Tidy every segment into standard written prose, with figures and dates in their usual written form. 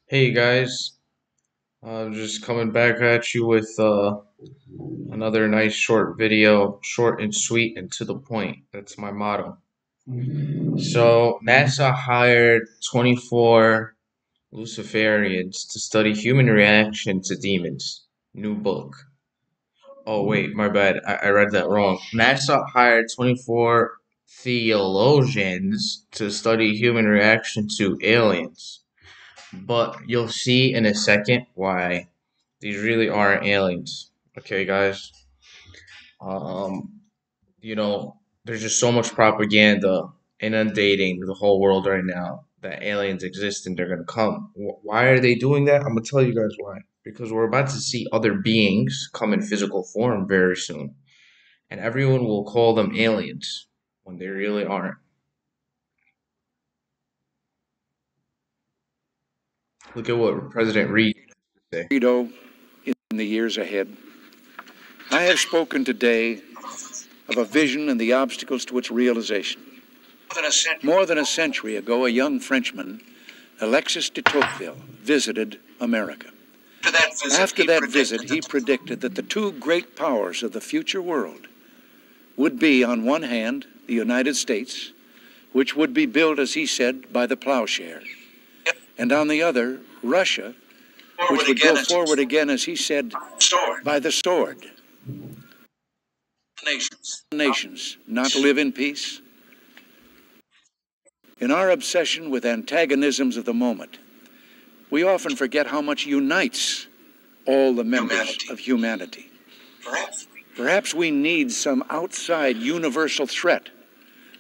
Hey guys, just coming back at you with another nice short video, short and sweet and to the point. That's my motto. So, NASA hired 24 Luciferians to study human reaction to demons. New book. Oh, wait, my bad. I read that wrong. NASA hired 24 theologians to study human reaction to aliens. But you'll see in a second why these really aren't aliens. Okay, guys. Um, you know, there's just so much propaganda inundating the whole world right now that aliens exist and they're gonna come. Why are they doing that? I'm gonna tell you guys why. Because we're about to see other beings come in physical form very soon, and everyone will call them aliens when they really aren't. Look at what President Reed said. Credo in the years ahead. I have spoken today of a vision and the obstacles to its realization. More than a century ago, a young Frenchman, Alexis de Tocqueville, visited America. After that visit, he predicted that the two great powers of the future world would be, on one hand, the United States, which would be built, as he said, by the plowshare, and on the other, Russia, which would go forward again, as he said, by the sword. Nations not live in peace. In our obsession with antagonisms of the moment, we often forget how much unites all the members of humanity. Perhaps we need some outside universal threat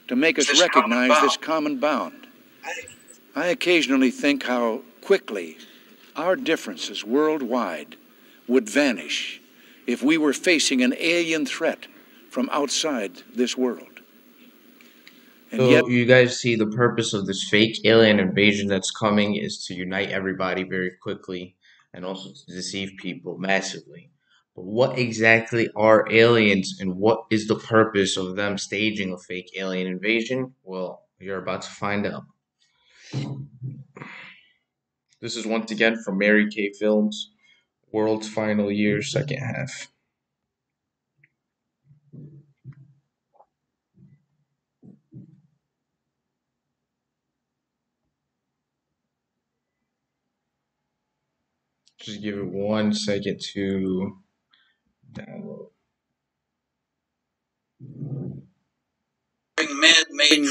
to make us recognize this common bound. I occasionally think how quickly our differences worldwide would vanish if we were facing an alien threat from outside this world. And yet, So you guys see the purpose of this fake alien invasion that's coming is to unite everybody very quickly and also to deceive people massively. But what exactly are aliens and what is the purpose of them staging a fake alien invasion? Well, you're about to find out. This is once again from Mary Kay Films, World's Final Year, second half. Just give it 1 second to download.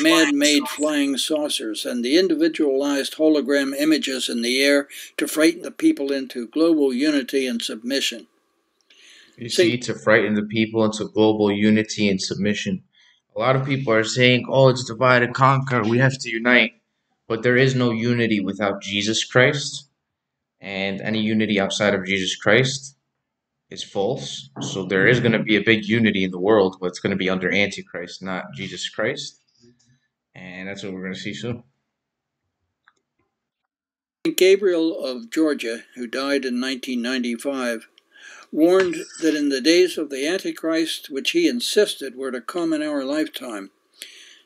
Man-made flying saucers and the individualized hologram images in the air to frighten the people into global unity and submission. You see, to frighten the people into global unity and submission. A lot of people are saying, oh, it's divide and conquer, we have to unite. But there is no unity without Jesus Christ, and any unity outside of Jesus Christ is false. So there is going to be a big unity in the world, but it's going to be under Antichrist, not Jesus Christ. And that's what we're going to see soon. Saint Gabriel of Georgia, who died in 1995, warned that in the days of the Antichrist, which he insisted were to come in our lifetime,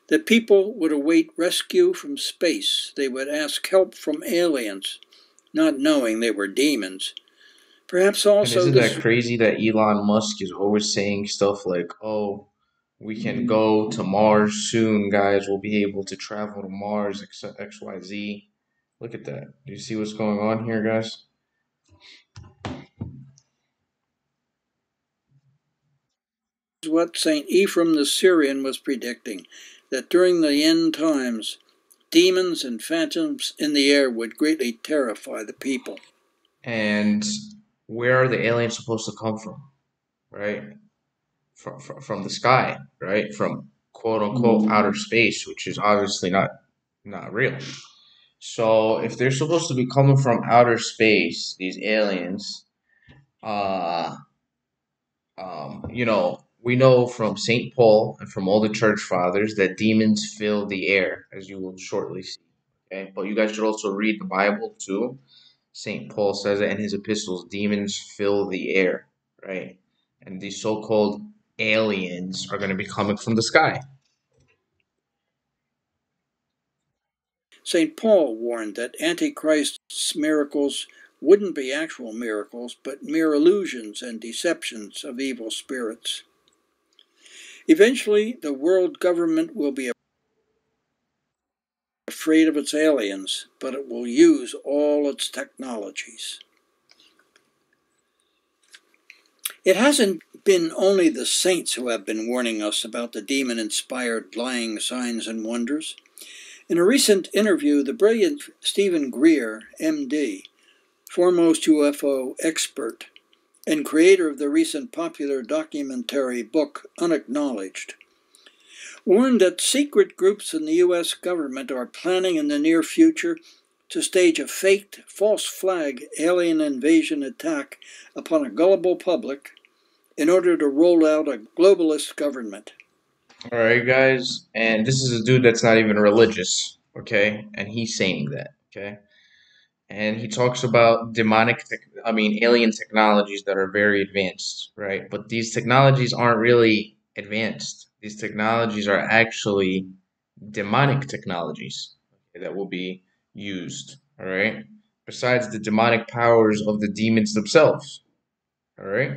that people would await rescue from space. They would ask help from aliens, not knowing they were demons. Perhaps And also isn't this. that crazy that Elon Musk is always saying stuff like, oh, we can go to Mars soon, guys. We'll be able to travel to Mars, XYZ. Look at that. Do you see what's going on here, guys? What St. Ephraim the Syrian was predicting, that during the end times, demons and phantoms in the air would greatly terrify the people. And where are the aliens supposed to come from, right? From the sky, right? From quote unquote outer space, which is obviously not real. So if they're supposed to be coming from outer space, these aliens, uh, we know from St. Paul and from all the church fathers that demons fill the air, as you will shortly see. Okay, but you guys should also read the Bible too. St. Paul says it in his epistles, demons fill the air, right? And these so-called aliens are going to be coming from the sky. St. Paul warned that Antichrist's miracles wouldn't be actual miracles, but mere illusions and deceptions of evil spirits. Eventually, the world government will be afraid of its aliens, but it will use all its technologies. It hasn't been only the saints who have been warning us about the demon-inspired lying signs and wonders. In a recent interview, the brilliant Stephen Greer, MD, foremost UFO expert and creator of the recent popular documentary book Unacknowledged, warned that secret groups in the U.S. government are planning in the near future to stage a faked, false flag alien invasion attack upon a gullible public in order to roll out a globalist government. All right, guys, and this is a dude that's not even religious, okay? And he's saying that, okay? And he talks about alien technologies that are very advanced, right? But these technologies aren't really advanced. These technologies are actually demonic technologies that will be used, all right? Besides the demonic powers of the demons themselves, all right?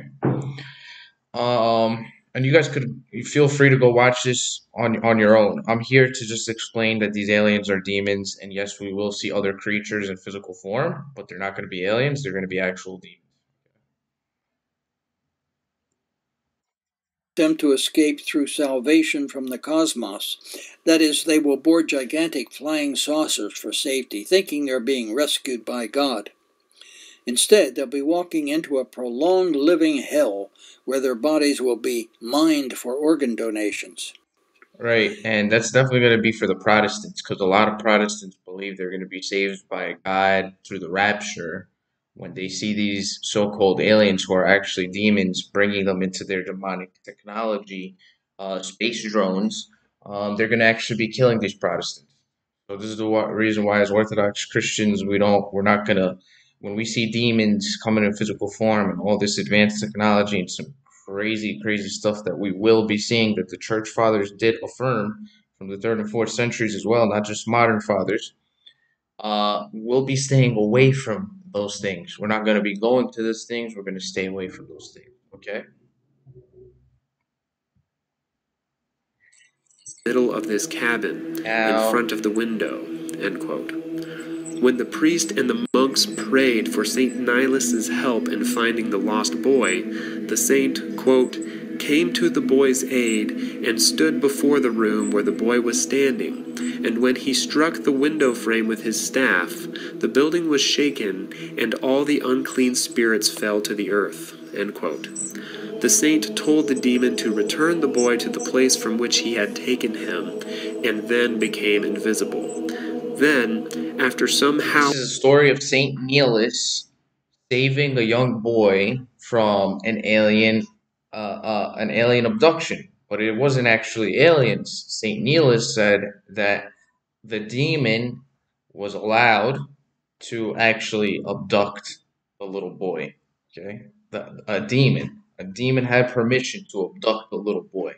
And you guys could feel free to go watch this on your own. I'm here to just explain that these aliens are demons, and yes, we will see other creatures in physical form, but they're not going to be aliens. They're going to be actual demons. Them to escape through salvation from the cosmos. That is, they will board gigantic flying saucers for safety, thinking they're being rescued by God. Instead, they'll be walking into a prolonged living hell where their bodies will be mined for organ donations. Right, and that's definitely going to be for the Protestants because a lot of Protestants believe they're going to be saved by God through the rapture when they see these so-called aliens who are actually demons bringing them into their demonic technology, space drones. They're going to actually be killing these Protestants. So this is the reason why, as Orthodox Christians, we're not gonna, when we see demons coming in physical form and all this advanced technology and some crazy, crazy stuff that we will be seeing that the church fathers did affirm from the third and fourth centuries as well, not just modern fathers. We'll be staying away from those things. We're not going to be going to those things. We're going to stay away from those things. Okay. Middle of this cabin, in Now, front of the window, end quote. When the priest and the monks prayed for St. Nilas's help in finding the lost boy, the saint, quote, came to the boy's aid and stood before the room where the boy was standing. And when he struck the window frame with his staff, the building was shaken, and all the unclean spirits fell to the earth, end quote. The saint told the demon to return the boy to the place from which he had taken him, and then became invisible. Then, after somehow... this is a story of Saint Nicholas saving a young boy from an alien abduction, but it wasn't actually aliens. Saint Nicholas said that the demon was allowed to actually abduct the little boy. Okay, a demon had permission to abduct the little boy.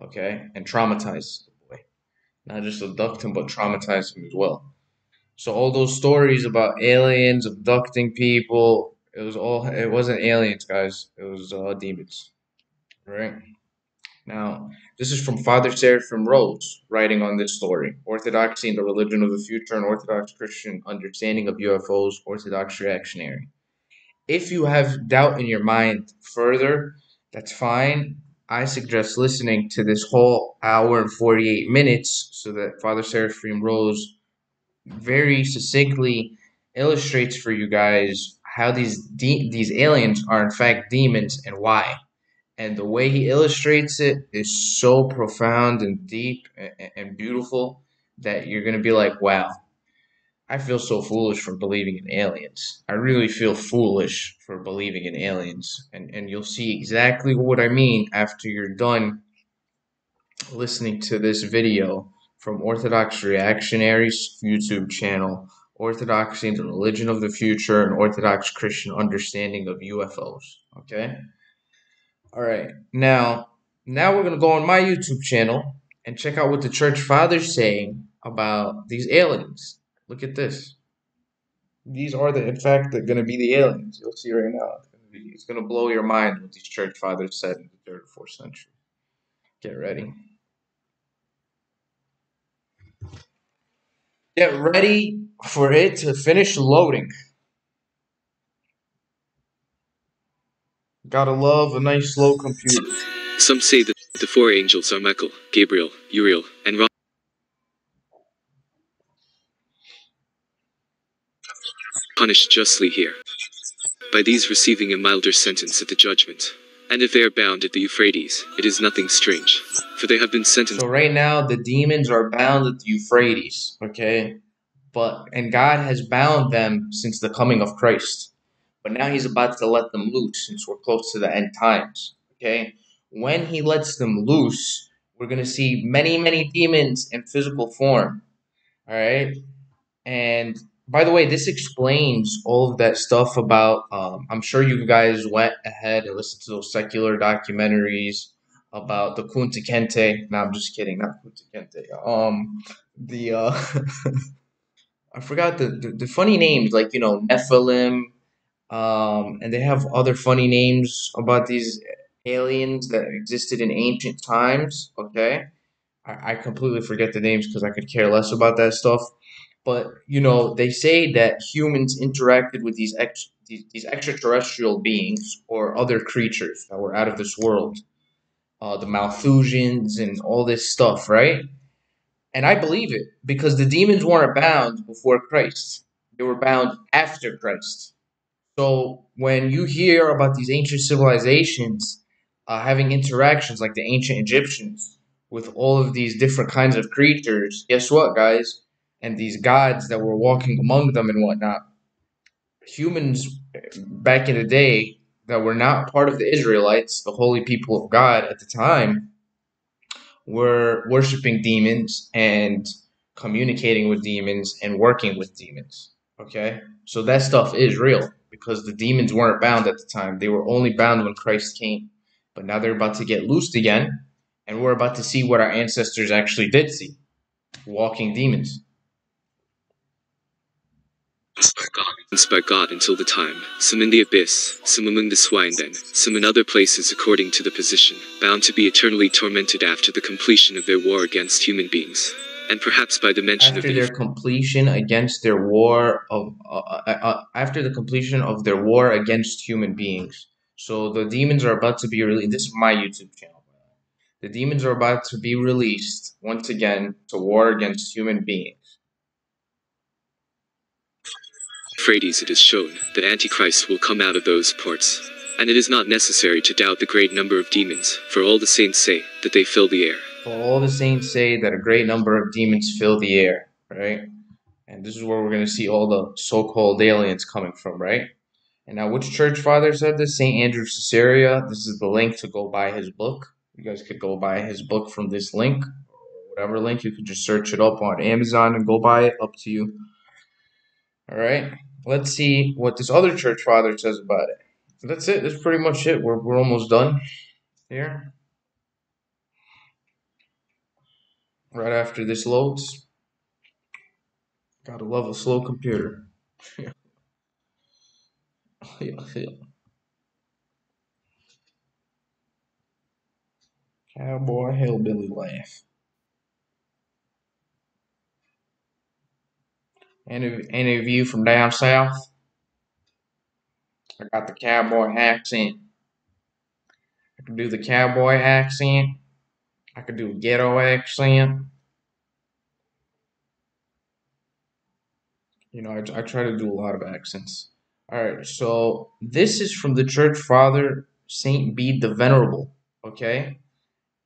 Okay, and traumatize the boy, not just abduct him, but traumatize him as well. So all those stories about aliens abducting people, it wasn't aliens, guys. It was demons. Right? Now, this is from Father Seraphim Rose writing on this story. Orthodoxy and the Religion of the Future, an Orthodox Christian Understanding of UFOs, Orthodox Reactionary. If you have doubt in your mind further, that's fine. I suggest listening to this whole hour and 48 minutes so that Father Seraphim Rose very succinctly illustrates for you guys how these aliens are in fact demons and why. And the way he illustrates it is so profound and deep and beautiful that you're gonna be like, wow, I feel so foolish for believing in aliens. I really feel foolish for believing in aliens. And you'll see exactly what I mean after you're done listening to this video from Orthodox Reactionaries YouTube channel, Orthodoxy and the Religion of the Future, and Orthodox Christian Understanding of UFOs. Okay? Alright. Now we're gonna go on my YouTube channel and check out what the church fathers saying about these aliens. Look at this. These are in fact, they're going to be the aliens. You'll see right now. It's going to blow your mind what these church fathers said in the third or fourth century. Get ready. Get ready for it to finish loading. Gotta love a nice slow computer. Some say that the four angels are Michael, Gabriel, Uriel, and Raphael, punished justly here, by these receiving a milder sentence at the judgment. And if they are bound at the Euphrates, it is nothing strange, for they have been sentenced. So right now the demons are bound at the Euphrates, okay? And God has bound them since the coming of Christ. But now he's about to let them loose since we're close to the end times, okay? When he lets them loose, we're going to see many, many demons in physical form, all right? And by the way, this explains all of that stuff about. I'm sure you guys went ahead and listened to those secular documentaries about the Kunta Kinte. No, I'm just kidding. Not Kunta Kinte. The I forgot the funny names like Nephilim. And they have other funny names about these aliens that existed in ancient times. Okay, I completely forget the names because I could care less about that stuff. But they say that humans interacted with these extraterrestrial beings or other creatures that were out of this world, the Malthusians and all this stuff, right? And I believe it because the demons weren't bound before Christ; they were bound after Christ. So when you hear about these ancient civilizations having interactions like the ancient Egyptians with all of these different kinds of creatures, guess what, guys? And these gods that were walking among them and whatnot, humans back in the day that were not part of the Israelites, the holy people of God at the time, were worshiping demons and communicating with demons and working with demons. Okay? So that stuff is real because the demons weren't bound at the time. They were only bound when Christ came. But now they're about to get loosed again, and we're about to see what our ancestors actually did see walking demons. By God until the time, some in the abyss, some among the swine then, some in other places according to the position, bound to be eternally tormented after the completion of their war against human beings. And perhaps by the mention After of their completion against their war of after the completion of their war against human beings. So the demons are about to be released. This is my YouTube channel. The demons are about to be released once again to war against human beings. Euphrates, it is shown that Antichrist will come out of those parts. And it is not necessary to doubt the great number of demons, for all the saints say that they fill the air. For all the saints say that a great number of demons fill the air, right? And this is where we're going to see all the so-called aliens coming from, right? And now, which church father said this? St. Andrew of Caesarea. This is the link to go buy his book. You guys could go buy his book from this link, or whatever link. You could just search it up on Amazon and go buy it. Up to you. All right. Let's see what this other church father says about it. So that's it. That's pretty much it. We're almost done here. Right after this loads. Gotta love a slow computer. Yeah, yeah. Cowboy hillbilly laugh. Any of you from down south? I got the cowboy accent. I can do the cowboy accent. I can do a ghetto accent. I try to do a lot of accents. All right, so this is from the church father Saint Bede the Venerable. Okay,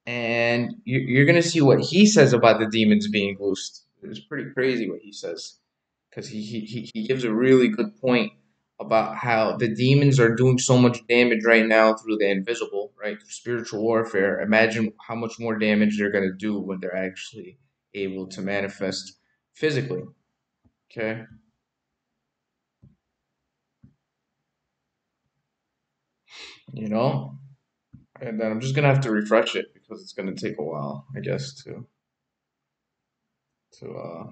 and you're gonna see what he says about the demons being loosed. It's pretty crazy what he says because he gives a really good point about how the demons are doing so much damage right now through the invisible, right? Through spiritual warfare. Imagine how much more damage they're gonna do when they're actually able to manifest physically. Okay. You know? And then I'm just gonna have to refresh it because it's gonna take a while, I guess, too. to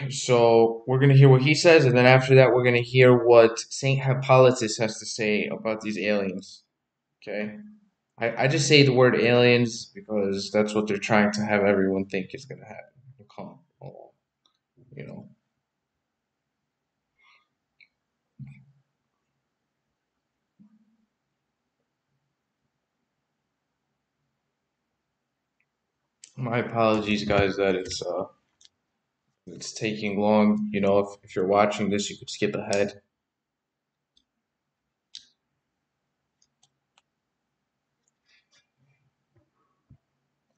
So we're gonna hear what he says, and then after that, we're gonna hear what Saint Hippolytus has to say about these aliens. Okay, I just say the word aliens because that's what they're trying to have everyone think is gonna happen. Come, along, you know. My apologies, guys, that it's taking long. You know, if you're watching this, you could skip ahead.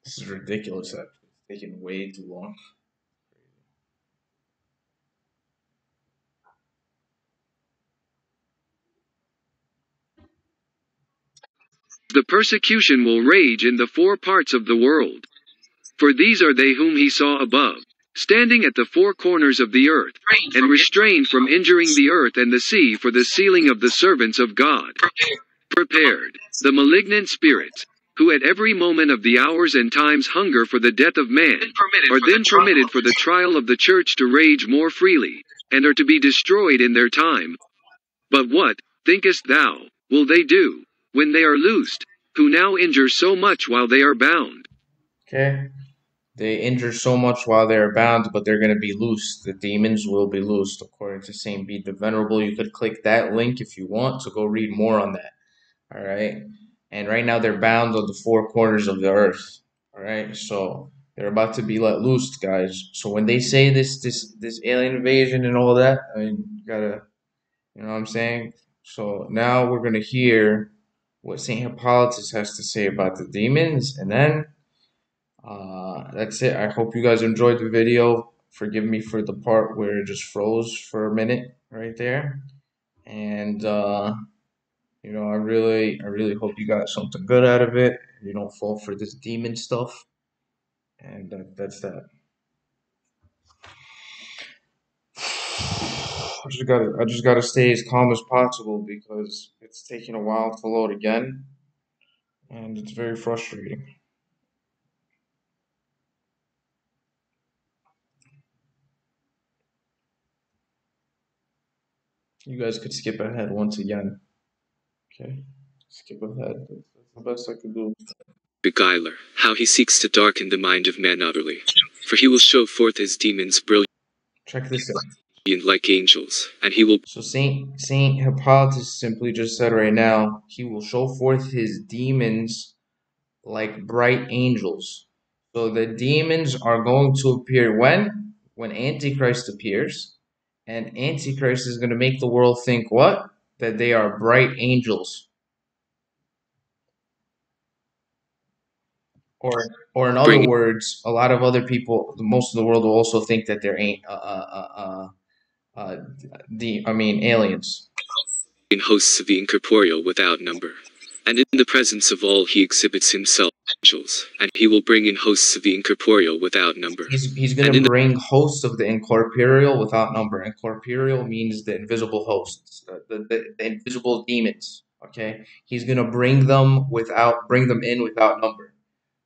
This is ridiculous. Actually, it's taking way too long. The persecution will rage in the four parts of the world. For these are they whom he saw above, standing at the four corners of the earth, and restrained from injuring the earth and the sea for the sealing of the servants of God. Prepared, the malignant spirits, who at every moment of the hours and times hunger for the death of man, are then permitted for the trial of the church to rage more freely, and are to be destroyed in their time. But what, thinkest thou, will they do, when they are loosed, who now injure so much while they are bound? Okay. They injure so much while they are bound, but they're going to be loosed. The demons will be loosed, according to Saint Bede the Venerable. You could click that link if you want to go read more on that. All right. And right now they're bound on the four corners of the earth. All right. So they're about to be let loose, guys. So when they say this alien invasion and all that, I mean, you gotta, you know what I'm saying? So now we're gonna hear what Saint Hippolytus has to say about the demons, and then that's it. I hope you guys enjoyed the video. Forgive me for the part where it just froze for a minute right there. And you know, I really hope you got something good out of it. You don't fall for this demon stuff. And that's that. I just gotta stay as calm as possible because it's taking a while to load again, and it's very frustrating. You guys could skip ahead once again. Okay, skip ahead. That's the best I could do. Beguiler, how he seeks to darken the mind of man utterly. For he will show forth his demons brilliant Check this out. like angels, and he will So Saint Hippolytus simply just said right now, he will show forth his demons like bright angels. So the demons are going to appear when? When Antichrist appears. And Antichrist is going to make the world think what? That they are bright angels. Or in other bring words, a lot of other people, most of the world will also think that they're aliens. in hosts of the incorporeal without number. And in the presence of all he exhibits himself angels, and he will bring in hosts of the incorporeal without number. He's And gonna in the bring hosts of the incorporeal without number. Incorporeal means the invisible hosts, the invisible demons. Okay, he's gonna bring them in without number.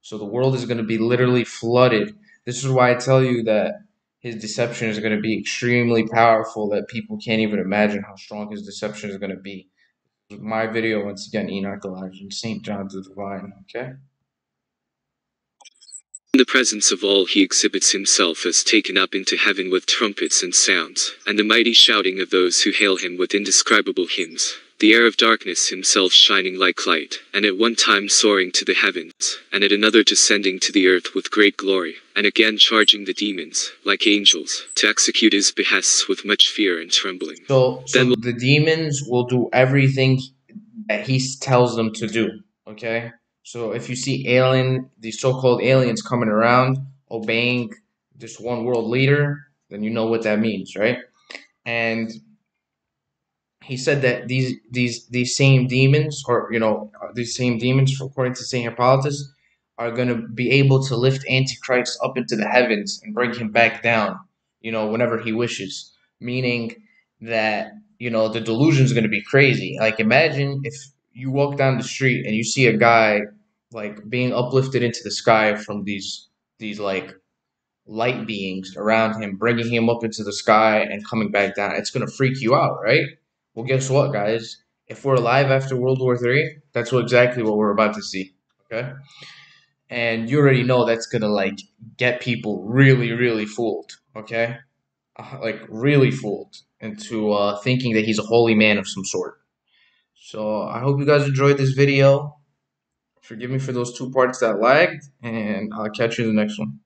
So the world is gonna be literally flooded. This is why I tell you that his deception is gonna be extremely powerful. That people can't even imagine how strong his deception is gonna be. My video once again, Enoch Elijah, Saint John the Divine. Okay. In the presence of all he exhibits himself as taken up into heaven with trumpets and sounds, and the mighty shouting of those who hail him with indescribable hymns, the air of darkness himself shining like light, and at one time soaring to the heavens, and at another descending to the earth with great glory, and again charging the demons, like angels, to execute his behests with much fear and trembling. So the demons will do everything that he tells them to do. Okay. So if you see these so-called aliens coming around obeying this one world leader, then you know what that means, right? And he said that these same demons, or these same demons, according to Saint Hippolytus, are going to be able to lift Antichrist up into the heavens and bring him back down, whenever he wishes. Meaning that, the delusion is going to be crazy. Like, imagine if you walk down the street and you see a guy, like, being uplifted into the sky from these like, light beings around him, bringing him up into the sky and coming back down. It's going to freak you out, right? Well, guess what, guys? If we're alive after World War III, that's exactly what we're about to see. Okay? And you already know that's gonna like get people really, really fooled. Okay, like really fooled into thinking that he's a holy man of some sort. So I hope you guys enjoyed this video. Forgive me for those two parts that lagged, and I'll catch you in the next one.